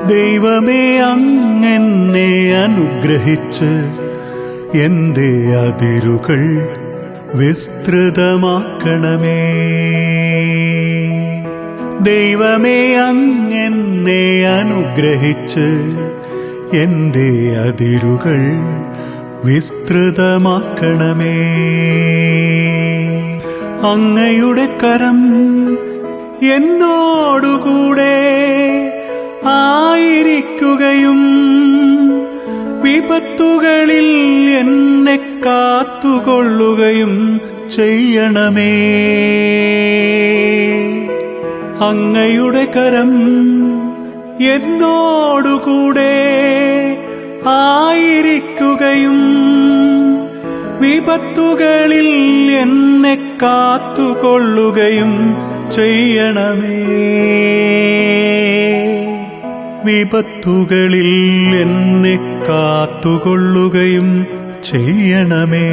ദൈവമേ, അങ്ങെന്നെ അനുഗ്രഹിച്ച് എൻ്റെ അതിരുകൾ വിസ്തൃതമാക്കണമേ. ദൈവമേ, അങ്ങെന്നെ അനുഗ്രഹിച്ച് എൻ്റെ അതിരുകൾ വിസ്തൃതമാക്കണമേ. അങ്ങയുടെ കരം എന്നോടുകൂടെ ആയിരിക്കുകയും വിപത്തുകളിൽ എന്നെ കാത്തുകൊള്ളുകയും ചെയ്യണമേ. അങ്ങയുടെ കരം എന്നോടുകൂടെ ആയിരിക്കുകയും വിപത്തുകളിൽ എന്നെ കാത്തുകൊള്ളുകയും ചെയ്യണമേ. വിപത്തുകളിൽ എന്നെ കാത്തുകൊള്ളുകയും ചെയ്യണമേ.